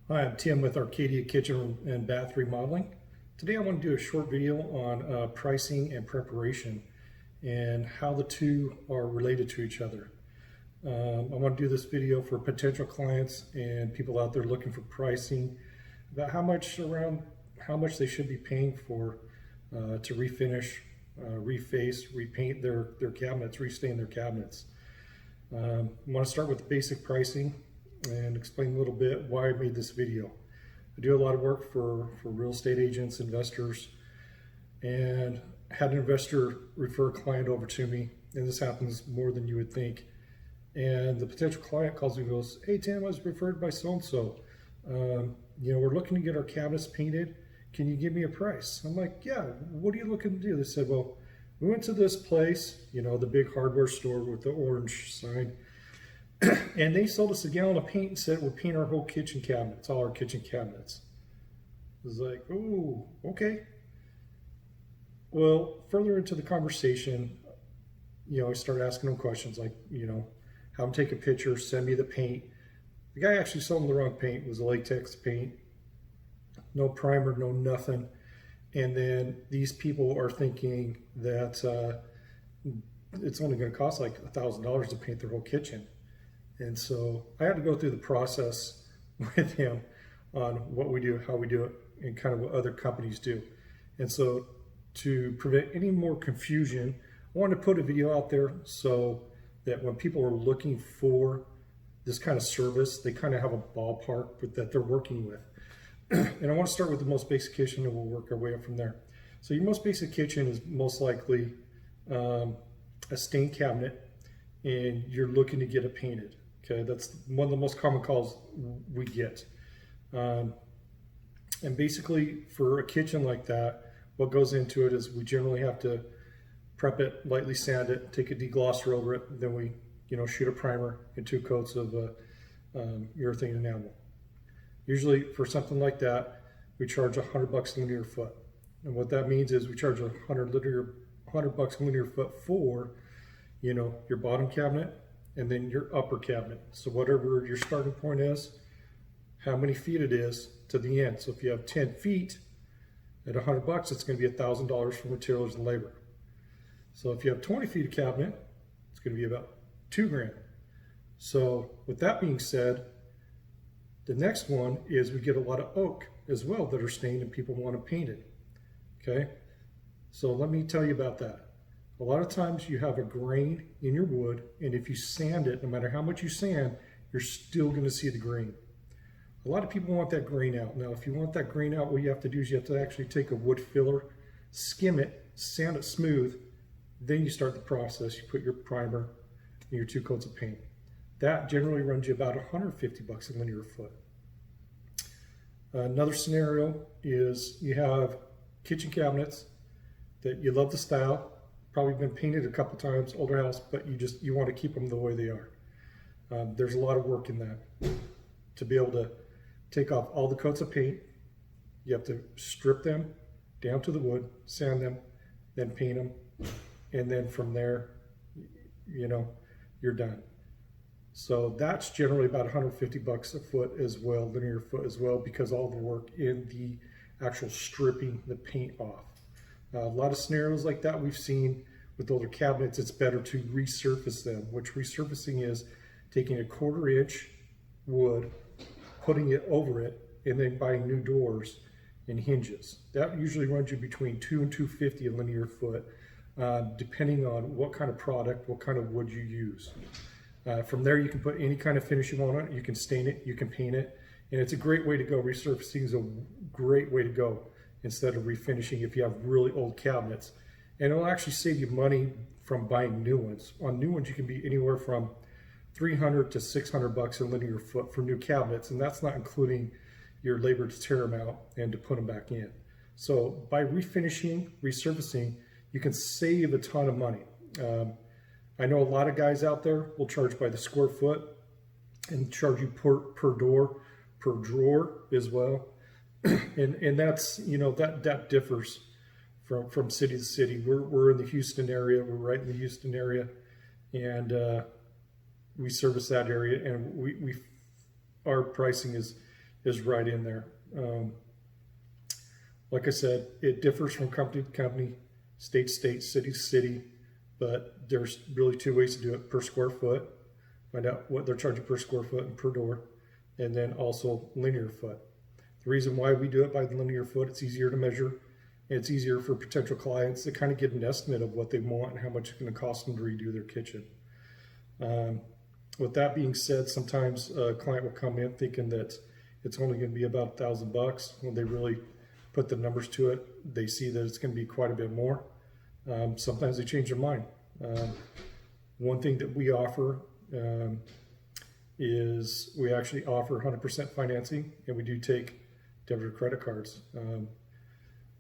Hi, I'm Tim with Arcadia Kitchen and Bath Remodeling. Today I want to do a short video on pricing and preparation and how the two are related to each other. I want to do this video for potential clients and people out there looking for pricing about how much they should be paying for to refinish, reface, repaint their cabinets, restain their cabinets. I want to start with the basic pricing and explain a little bit why I made this video. I do a lot of work for real estate agents, investors, and had an investor refer a client over to me, and this happens more than you would think. And the potential client calls me and goes, "Hey Tim, I was referred by so-and-so. We're looking to get our cabinets painted. Can you give me a price?" I'm like, "Yeah, what are you looking to do?" They said, "Well, we went to this place, the big hardware store with the orange sign, and they sold us a gallon of paint and said we'll paint our whole kitchen cabinets, all our kitchen cabinets." I was like, "Oh, okay." Well, further into the conversation, I started asking them questions like, have them take a picture, send me the paint. The guy actually sold them the wrong paint. It was a latex paint, no primer, no nothing. And then these people are thinking that it's only going to cost like $1,000 to paint their whole kitchen. And so I had to go through the process with him on what we do, how we do it, and kind of what other companies do. And so to prevent any more confusion, I wanted to put a video out there so that when people are looking for this kind of service, they kind of have a ballpark that they're working with. And I want to start with the most basic kitchen, and we'll work our way up from there. So your most basic kitchen is most likely a stained cabinet, and you're looking to get it painted. Okay, that's one of the most common calls we get. And basically for a kitchen like that, what goes into it is we generally have to prep it, lightly sand it, take a deglosser over it, then we shoot a primer and 2 coats of urethane enamel. Usually for something like that, we charge $100 a linear foot. And what that means is we charge $100 a linear foot for your bottom cabinet and then your upper cabinet. So whatever your starting point is, how many feet it is to the end. So if you have 10 feet at $100, it's going to be $1,000 for materials and labor. So if you have 20 feet of cabinet, it's going to be about $2,000. So with that being said, the next one is we get a lot of oak as well that are stained and people want to paint it. Okay, so let me tell you about that. A lot of times you have a grain in your wood, and if you sand it, no matter how much you sand, you're still going to see the grain. A lot of people want that grain out. Now, if you want that grain out, what you have to do is you have to actually take a wood filler, skim it, sand it smooth, then you start the process. You put your primer and your 2 coats of paint. That generally runs you about $150 a linear foot. Another scenario is you have kitchen cabinets that you love the style, probably been painted a couple times, older house, but you want to keep them the way they are. There's a lot of work in that. To be able to take off all the coats of paint, you have to strip them down to the wood, sand them, then paint them, and then from there, you're done. So that's generally about $150 a foot as well, linear foot as well, because all the work in the actual stripping the paint off. A lot of scenarios like that we've seen with older cabinets. It's better to resurface them, which resurfacing is taking a 1/4 inch wood, putting it over it, and then buying new doors and hinges. That usually runs you between $200 and $250 a linear foot, depending on what kind of product, what kind of wood you use. From there, you can put any kind of finish you want on it. You can stain it, you can paint it, and it's a great way to go. Resurfacing is a great way to go instead of refinishing if you have really old cabinets. And it'll actually save you money from buying new ones. On new ones, you can be anywhere from $300 to $600 a linear foot for new cabinets, and that's not including your labor to tear them out and to put them back in. So by refinishing, resurfacing, you can save a ton of money. I know a lot of guys out there will charge by the square foot and charge you per door, per drawer as well. and that's, that differs from city to city. We're in the Houston area. We're right in the Houston area, and we service that area, and our pricing is is right in there. Like I said, it differs from company to company, state to state, city to city, but there's really two ways to do it: per square foot, find out what they're charging per square foot and per door, and then also linear foot. The reason why we do it by the linear foot, it's easier to measure, and it's easier for potential clients to kind of get an estimate of what they want and how much it's going to cost them to redo their kitchen. With that being said, sometimes a client will come in thinking that it's only going to be about $1,000. When they really put the numbers to it, they see that it's going to be quite a bit more. Sometimes they change their mind. One thing that we offer is we actually offer 100% financing, and we do take debit or credit cards.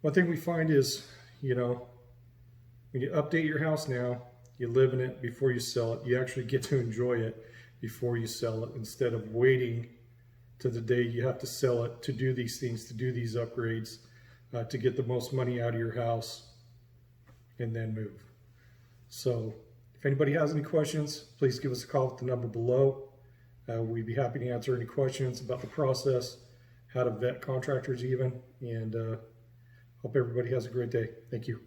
One thing we find is, when you update your house now, you live in it before you sell it. You actually get to enjoy it before you sell it, instead of waiting to the day you have to sell it to do these things, to do these upgrades, to get the most money out of your house and then move. So if anybody has any questions, please give us a call at the number below. We'd be happy to answer any questions about the process, how to vet contractors even, and hope everybody has a great day. Thank you.